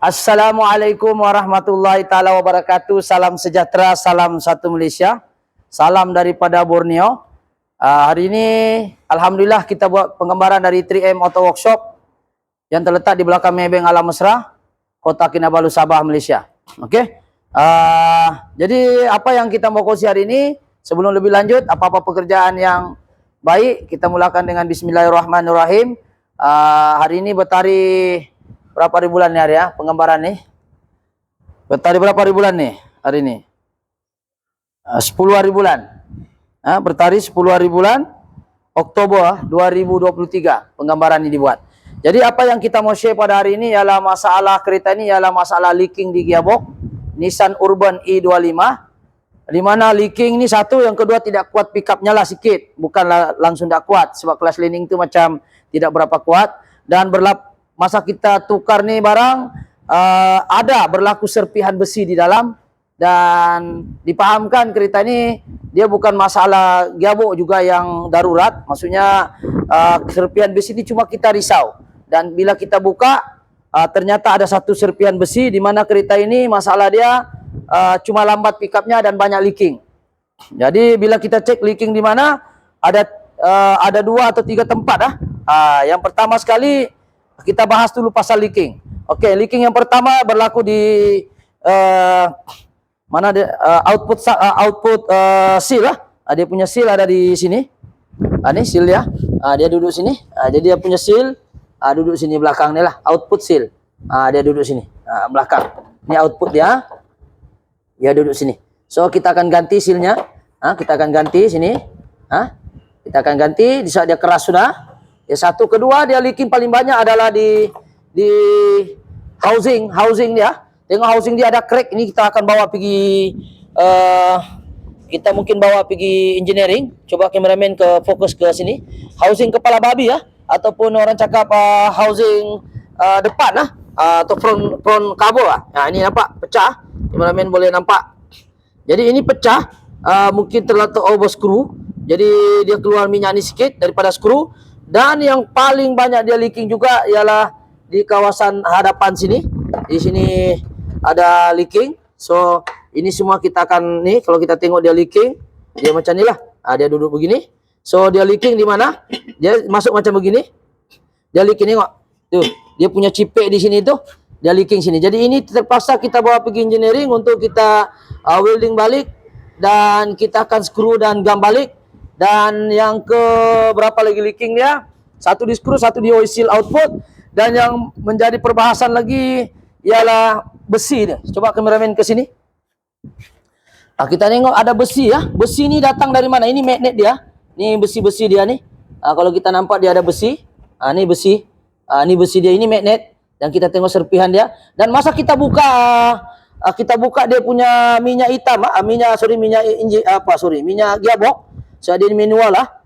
Assalamualaikum warahmatullahi taala wabarakatuh. Salam sejahtera, salam satu Malaysia. Salam daripada Borneo. Hari ini alhamdulillah kita buat penggambaran dari 3M Auto Workshop yang terletak di belakang Maybank Alam Mesra, Kota Kinabalu, Sabah, Malaysia. Okey. Jadi apa yang kita mau kongsi hari ini, sebelum lebih lanjut, apa-apa pekerjaan yang baik kita mulakan dengan Bismillahirrahmanirrahim. Hari ini bertarikh berapa hari bulan nih hari ya penggambaran nih? Bertarikh berapa hari bulan nih hari ini? 10 hari bulan. Bertarikh 10 hari bulan Oktober 2023 penggambaran ini dibuat. Jadi apa yang kita mau share pada hari ini ialah masalah kereta ini ialah masalah leaking di gearbox Nissan Urban E25, di mana leaking ini satu, yang kedua tidak kuat pickupnya lah sikit, bukanlah langsung tidak kuat sebab kelas leaning itu macam tidak berapa kuat, dan masa kita tukar nih barang ada berlaku serpihan besi di dalam, dan dipahamkan kereta ini dia bukan masalah gearbox juga yang darurat, maksudnya serpihan besi ini cuma kita risau, dan bila kita buka ternyata ada satu serpihan besi di mana kereta ini masalah dia cuma lambat pickupnya dan banyak leaking. Jadi bila kita cek leaking di mana, ada 2 atau 3 tempat. Yang pertama sekali kita bahas dulu pasal leaking. Okey, leaking yang pertama berlaku di mana dia output seal lah. Dia punya seal ada di sini. Ini seal dia. Dia duduk sini. Jadi dia punya seal duduk sini belakang ni lah, output seal. Dia duduk sini belakang. Ini output dia. Dia duduk sini. So kita akan ganti sealnya. Kita akan ganti sini. Kita akan ganti di saat dia keras sudah. Ya, satu, kedua dia leaking paling banyak adalah di housing dia. Tengok housing dia ada crack. Ini kita akan bawa pergi kita mungkin bawa pergi engineering. Coba kameraman ke fokus ke sini. Housing kepala babi ya, ataupun orang cakap housing depan atau front cover ini nampak pecah. Kameraman boleh nampak. Jadi ini pecah, mungkin terletak over screw. Jadi dia keluar minyak ni sikit daripada skru. Dan yang paling banyak dia leaking juga ialah di kawasan hadapan sini. Di sini ada leaking. So ini semua kita akan nih, kalau kita tengok dia leaking, dia macam ni lah. Dia duduk begini. So dia leaking di mana? Dia masuk macam begini. Dia leaking, tengok. Tuh, dia punya cipek di sini tuh. Dia leaking sini. Jadi ini terpaksa kita bawa pergi engineering untuk kita welding balik, dan kita akan skru dan gam balik. Dan yang ke berapa lagi leaking dia? Satu di skru, satu di oil seal output. Dan yang menjadi perbahasan lagi ialah besi dia. Coba kameraman ke sini. Kita tengok ada besi ya. Besi ni datang dari mana? Ini magnet dia. Ni besi-besi dia ni. Kalau kita nampak dia ada besi. Ni besi. Ni besi dia, ini magnet. Dan kita tengok serpihan dia. Dan masa kita buka dia punya minyak hitam, minyak gearbox. So dia manual lah.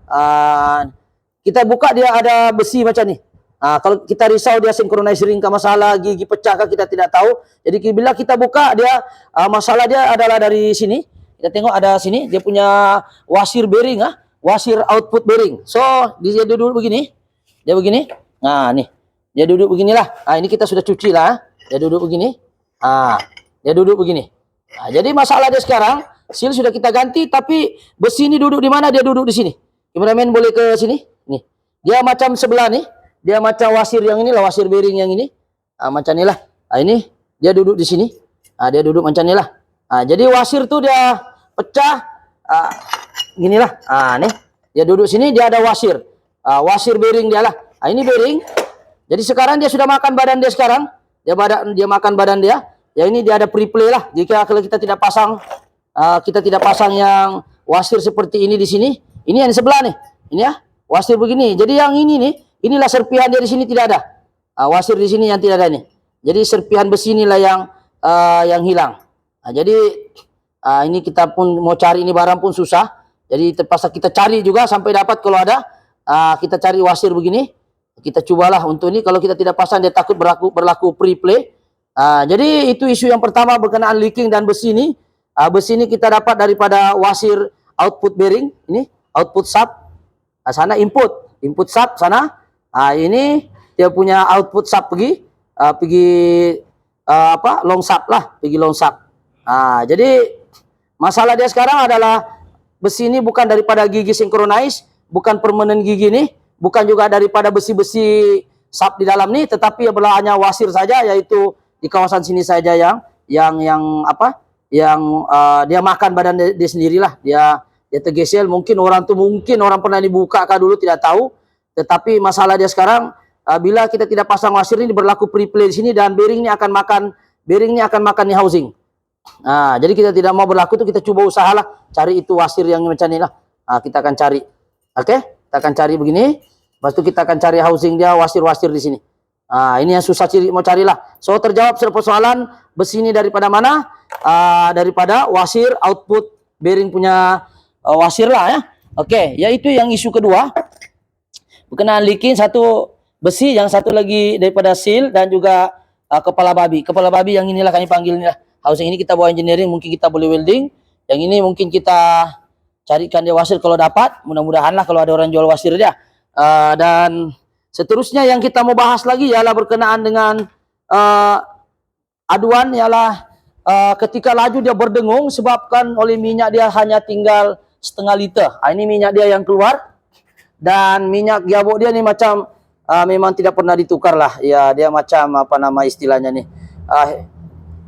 Kita buka dia ada besi macam ni. Kalau kita risau dia synchronize ring ke masalah, gigi pecah ke, kita tidak tahu. Jadi bila kita buka dia masalah dia adalah dari sini. Kita tengok ada sini dia punya wasir bearing, wasir output bearing. So dia duduk begini. Dia begini. Nih. Dia duduk beginilah. Ini kita sudah cuci lah. Dia duduk begini. Dia duduk begini. Jadi masalah dia sekarang, seal sudah kita ganti, tapi besi ini duduk di mana? Dia duduk di sini. Kameraman boleh ke sini. Nih. Dia macam sebelah nih. Dia macam wasir yang ini lah, wasir bearing yang ini. Macam ni lah. Ini dia duduk di sini. Dia duduk macam ni lah. Jadi wasir tu dia pecah. Ginilah. Nih. Dia duduk sini, dia ada wasir. Wasir bearing dia lah. Ini bearing. Jadi sekarang dia sudah makan badan dia sekarang. Dia makan badan dia. Ya, ini dia ada pre-play lah. Jika kalau kita tidak pasang yang wasir seperti ini di sini. Ini yang di sebelah nih. Ini ya, wasir begini. Jadi yang ini nih, inilah serpihan dia di sini tidak ada. Wasir di sini yang tidak ada nih. Jadi serpihan besi inilah yang hilang. Jadi ini kita pun mau cari ini barang pun susah. Jadi terpaksa kita cari juga sampai dapat. Kalau ada, kita cari wasir begini. Kita cobalah untuk ini. Kalau kita tidak pasang, dia takut berlaku pre-play. Jadi itu isu yang pertama berkenaan leaking dan besi ini. Besi ini kita dapat daripada wasir output bearing. Ini output sub. Sana input sub sana. Ini dia punya output sub pergi long sub lah, pergi long sub. Jadi masalah dia sekarang adalah besi ini bukan daripada gigi synchronize, bukan permanent gigi nih, bukan juga daripada besi-besi sub di dalam nih, tetapi adalah hanya wasir saja, yaitu di kawasan sini saja yang dia makan badan dia sendirilah, dia tergesel. Mungkin orang pernah dibuka kah dulu, tidak tahu. Tetapi masalah dia sekarang, bila kita tidak pasang wasir ini berlaku pre-play di sini, dan bearing ini akan makan nih housing. Jadi kita tidak mau berlaku itu, kita coba usahalah cari itu wasir yang macam ini lah. Kita akan cari, oke? Kita akan cari begini. Lepas itu kita akan cari housing dia, wasir-wasir di sini. Ini yang susah mau carilah. So terjawab persoalan besi ini daripada mana? Daripada wasir, output bearing punya wasir lah ya. Oke, yaitu yang isu kedua berkenaan leaking. Satu besi, yang satu lagi daripada seal dan juga kepala babi. Kepala babi yang inilah kami panggil inilah. Housing ini kita bawa engineering, mungkin kita boleh welding. Yang ini mungkin kita carikan dia wasir kalau dapat. Mudah-mudahan lah kalau ada orang jual wasir dia. Dan seterusnya yang kita mau bahas lagi ialah berkenaan dengan aduan, ialah ketika laju dia berdengung sebabkan oleh minyak dia hanya tinggal setengah liter. Ini minyak dia yang keluar, dan minyak giabok dia ni macam memang tidak pernah ditukar lah. Ya, dia macam apa nama istilahnya nih,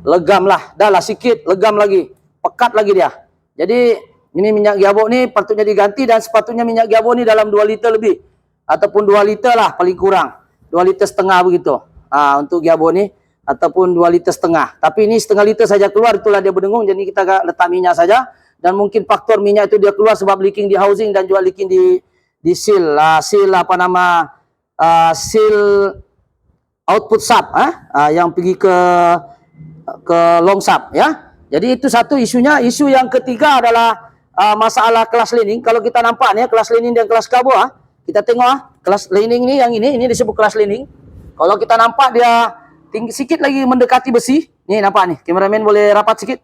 legam lah, dah lah sikit, legam lagi, pekat lagi dia. Jadi ini minyak giabok ni patutnya diganti, dan sepatutnya minyak giabok ni dalam 2 liter lebih, ataupun 2 liter lah paling kurang, 2 liter setengah begitu. Untuk giabok ni, ataupun 2 liter setengah. Tapi ini setengah liter saja keluar, itulah dia berdengung. Jadi kita letak minyak saja, dan mungkin faktor minyak itu dia keluar sebab leaking di housing dan juga leaking di seal, seal apa nama, seal output sub, yang pergi ke long sub ya. Jadi itu satu isunya. Isu yang ketiga adalah masalah kelas lining. Kalau kita nampak nih kelas lining dan kelas kabo, kita tengok kelas lining ni, yang ini disebut kelas lining. Kalau kita nampak dia tinggi sikit lagi mendekati besi. Nih nampak nih, kameramen boleh rapat sikit.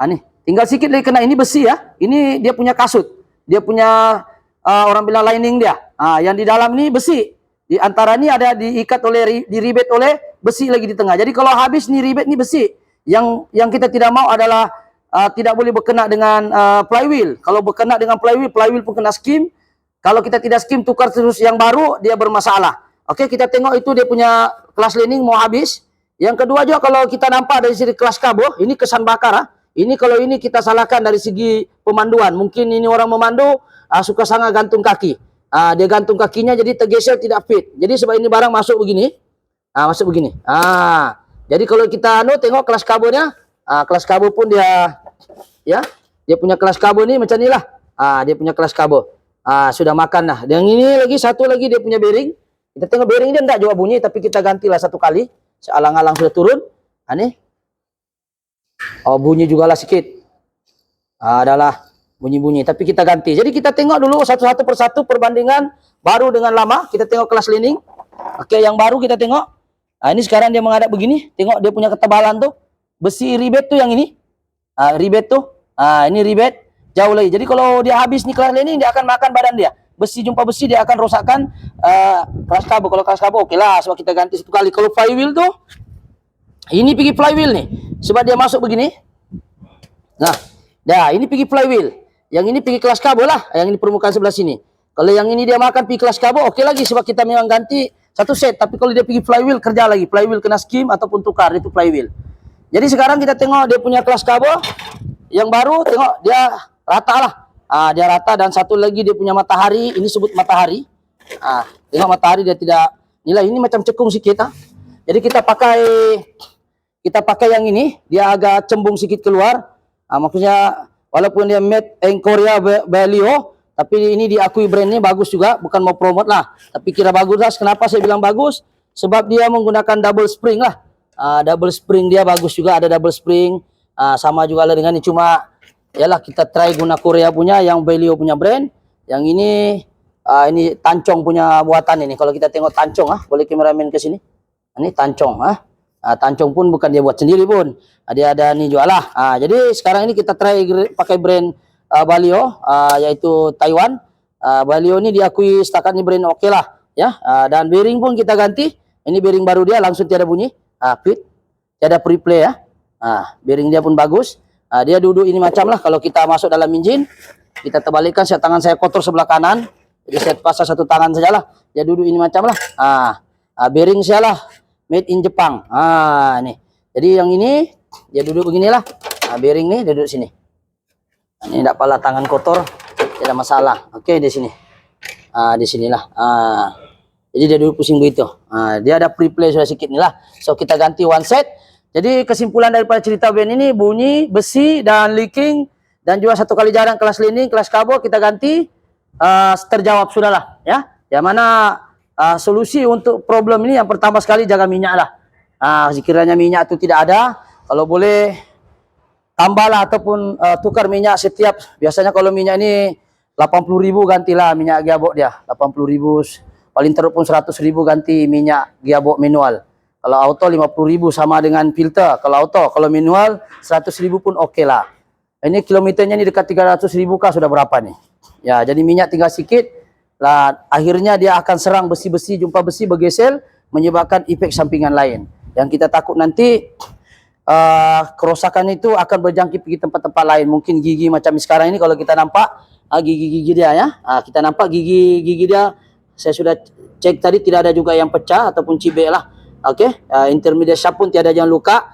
Nih, tinggal sikit lagi kena, ini besi ya. Ini dia punya kasut. Dia punya orang bilang lining dia. Yang di dalam ni besi. Di antara ni ada diikat oleh, diribet oleh besi lagi di tengah. Jadi kalau habis ni ribet ni besi. Yang kita tidak mau adalah tidak boleh berkena dengan flywheel. Kalau berkena dengan flywheel pun kena skim. Kalau kita tidak skim, tukar terus yang baru, dia bermasalah. Oke, kita tengok itu dia punya kelas lining mau habis. Yang kedua juga kalau kita nampak dari segi kelas kabo, ini kesan bakar. Ini kalau ini kita salahkan dari segi pemanduan. Mungkin ini orang memandu suka sangat gantung kaki. Dia gantung kakinya jadi tergeser, tidak fit. Jadi sebab ini barang masuk begini. Masuk begini. Jadi kalau kita tengok kelas kabonya, kelas kabo pun dia punya kelas kabo ni macam inilah. Dia punya kelas kabo. Sudah makan lah. Yang ini lagi satu lagi dia punya bearing. Kita tengok bearing dia enggak juga bunyi, tapi kita gantilah satu kali. Sealang-alang sudah turun. Nih. Bunyi juga lah sikit. Adalah bunyi-bunyi, tapi kita ganti. Jadi kita tengok dulu satu-satu persatu perbandingan baru dengan lama. Kita tengok kelas lining. Oke, yang baru kita tengok. Ini sekarang dia menghadap begini. Tengok dia punya ketebalan tuh. Besi ribet tuh yang ini. Ribet tuh. Ini ribet jauh lagi. Jadi kalau dia habis nih kelas lining, dia akan makan badan dia. Besi jumpa besi, dia akan rosakkan kelas kabo. Kalau kelas kabo oke lah, sebab kita ganti satu kali. Kalau flywheel tuh, ini pergi flywheel nih. Sebab dia masuk begini. Ini pergi flywheel. Yang ini pergi kelas kabo lah. Yang ini permukaan sebelah sini. Kalau yang ini dia makan pergi kelas kabo, oke lagi. Sebab kita memang ganti satu set. Tapi kalau dia pergi flywheel, kerja lagi. Flywheel kena skim ataupun tukar, itu flywheel. Jadi sekarang kita tengok dia punya kelas kabo. Yang baru, tengok dia rata lah. Dia rata, dan satu lagi dia punya matahari. Ini sebut matahari. Tengok matahari dia tidak. Nilai ini macam cekung sikit. Jadi kita pakai yang ini. Dia agak cembung sikit keluar. Maksudnya walaupun dia made in Korea Valio, tapi ini diakui brand ini bagus juga. Bukan mau promote lah, tapi kira bagus lah. Kenapa saya bilang bagus? Sebab dia menggunakan double spring lah. Double spring dia bagus juga. Ada double spring. Sama juga lah dengan ini. Cuma yalah kita try guna Korea punya, yang Valio punya brand. Yang ini Tancong punya buatan ini. Kalau kita tengok Tancong, boleh kameramen ke sini. Ini Tancong, Tancong pun bukan dia buat sendiri pun. Dia ada ni juga lah. Jadi sekarang ini kita try pakai brand Valio, yaitu Taiwan. Valio ini diakui setakat ini brand oke lah, ya. Dan bearing pun kita ganti. Ini bearing baru dia, langsung tiada bunyi. Fit. tiada pre-play ya. Bearing dia pun bagus. Dia duduk ini macam lah. Kalau kita masuk dalam engine, kita terbalikkan. Tangan saya kotor sebelah kanan, jadi saya pasang satu tangan sajalah. Dia duduk ini macam lah. Bearing saya lah, made in Jepang. Nih. Jadi yang ini dia duduk beginilah. Bearing nih dia duduk sini. Ini tidak pala tangan kotor, tidak masalah. Oke, di sini. Di sinilah. Jadi dia duduk pusing begitu. Dia ada pre-play sudah sedikit nih lah. So kita ganti one set. Jadi kesimpulan daripada cerita band ini, bunyi, besi, dan leaking, dan juga satu kali jaran kelas lining, kelas kabel kita ganti, terjawab sudah lah. Ya. Yang mana solusi untuk problem ini yang pertama sekali jaga minyak lah. Sekiranya minyak itu tidak ada, kalau boleh tambahlah ataupun tukar minyak setiap, biasanya kalau minyak ini 80.000 gantilah minyak gearbox dia, 80.000, paling teruk pun 100.000 ganti minyak gearbox manual. Kalau auto 50.000 sama dengan filter. Kalau auto, kalau manual 100.000 pun oke lah. Ini kilometernya ini dekat 300.000 kah sudah berapa nih? Ya, jadi minyak tinggal sedikit. Lah, akhirnya dia akan serang besi-besi, jumpa besi bergesel, menyebabkan efek sampingan lain. Yang kita takut nanti kerosakan itu akan berjangkit pergi tempat-tempat lain. Mungkin gigi macam sekarang ini kalau kita nampak gigi-gigi dia ya. Kita nampak gigi-gigi dia. Saya sudah cek tadi tidak ada juga yang pecah ataupun cibek lah. Intermediate shaft pun tiada yang luka.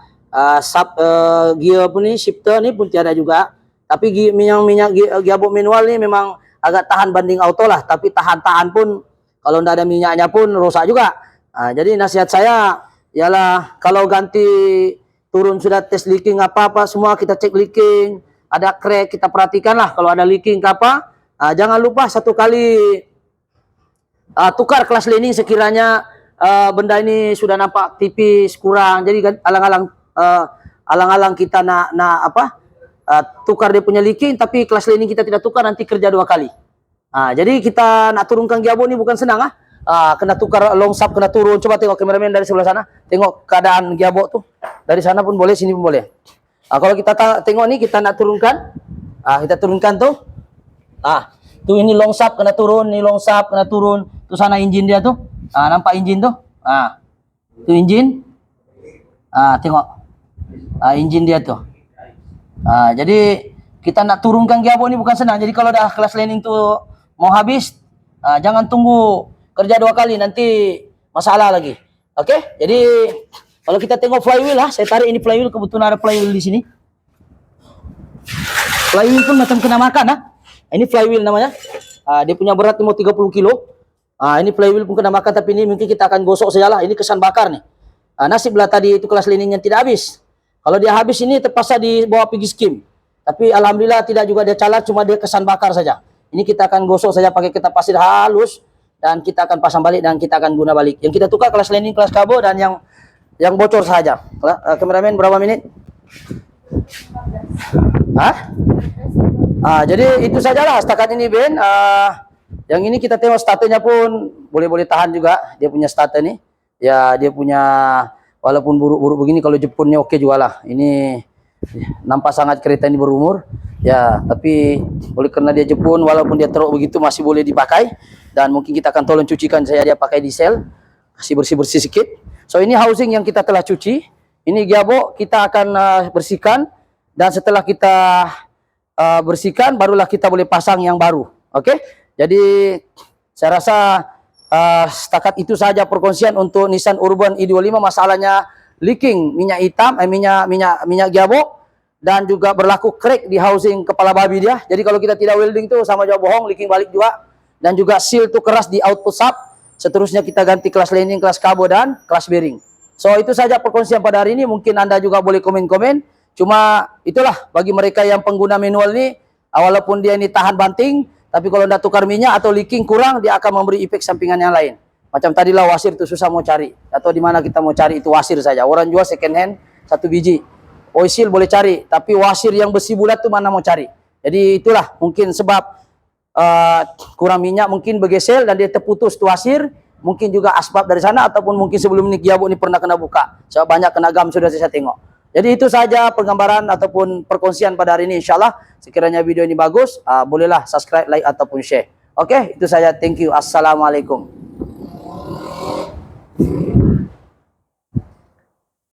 Gear pun ni, shifter ni pun tiada juga. Tapi minyak gearbox manual ni memang agak tahan banding auto lah. Tapi tahan-tahan pun kalau tidak ada minyaknya pun rosak juga. Jadi nasihat saya ialah kalau ganti turun sudah tes leaking apa-apa semua kita cek leaking. Ada crack kita perhatikan lah kalau ada leaking ke apa. Jangan lupa satu kali tukar kelas lining sekiranya benda ini sudah nampak tipis kurang, jadi alang-alang kita nak tukar dia punya leaking, tapi kelas lining kita tidak tukar, nanti kerja 2 kali. Jadi kita nak turunkan gearbox ini bukan senang kena tukar long shaft, kena turun. Coba tengok kameramen dari sebelah sana, tengok keadaan gearbox tuh, dari sana pun boleh, sini pun boleh. Kalau kita tengok nih, kita nak turunkan, kita turunkan tuh, tuh ini long shaft kena turun, ini long shaft kena turun, tuh sana engine dia tuh. Nampak engine tuh? Itu engine. Tengok. Engine dia tuh. Jadi kita nak turunkan gearbox ini bukan senang. Jadi kalau dah kelas lining tuh mau habis, jangan tunggu kerja 2 kali, nanti masalah lagi. Oke? Jadi kalau kita tengok flywheel lah, saya tarik ini flywheel, kebetulan ada flywheel di sini. Flywheel pun macam kena makan Ini flywheel namanya. Dia punya berat mau 30 kilo. Ini flywheel pun kena makan, tapi ini mungkin kita akan gosok sajalah. Ini kesan bakar nih. Nasiblah tadi itu kelas lining yang tidak habis. Kalau dia habis ini terpaksa dibawa pergi skim. Tapi alhamdulillah tidak juga dia calat, cuma dia kesan bakar saja. Ini kita akan gosok saja pakai kertas pasir halus, dan kita akan pasang balik dan kita akan guna balik. Yang kita tukar kelas lining, kelas kabel, dan yang bocor saja. Kameramen berapa menit? Jadi itu sajalah setakat ini Ben. Yang ini kita tengok starternya pun boleh tahan juga. Dia punya starter nih. Ya dia punya, walaupun buruk-buruk begini, kalau Jepunnya oke juga lah. Ini nampak sangat kereta ini berumur. Ya tapi oleh karena dia Jepun, walaupun dia teruk begitu masih boleh dipakai. Dan mungkin kita akan tolong cucikan, saya dia pakai diesel. Kasih bersih-bersih sedikit. So ini housing yang kita telah cuci. Ini gearbox kita akan bersihkan. Dan setelah kita bersihkan, barulah kita boleh pasang yang baru. Oke? Jadi saya rasa setakat itu saja perkongsian untuk Nissan Urban i25. Masalahnya leaking minyak hitam, minyak gearbox, dan juga berlaku crack di housing kepala babi dia. Jadi kalau kita tidak welding tuh sama jauh bohong, leaking balik juga. Dan juga seal tuh keras di output shaft. Seterusnya kita ganti kelas lining, kelas kabel, dan kelas bearing. So itu saja perkongsian pada hari ini. Mungkin Anda juga boleh komen-komen. Cuma itulah bagi mereka yang pengguna manual ini, walaupun dia ini tahan banting, tapi kalau anda tukar minyak atau leaking kurang, dia akan memberi efek sampingan yang lain. Macam tadilah wasir itu susah mau cari. Atau di mana kita mau cari itu wasir saja. Orang jual second hand 1 biji. Oil seal boleh cari, tapi wasir yang besi bulat itu mana mau cari. Jadi itulah mungkin sebab kurang minyak, mungkin bergesel dan dia terputus itu wasir. Mungkin juga asbab dari sana, ataupun mungkin sebelum ini gearbox ini pernah kena buka. Sebab banyak kena gam sudah saya tengok. Jadi itu saja penggambaran ataupun perkongsian pada hari ini, insyaAllah. Sekiranya video ini bagus, bolehlah subscribe, like, ataupun share. Oke, itu saja. Thank you. Assalamualaikum.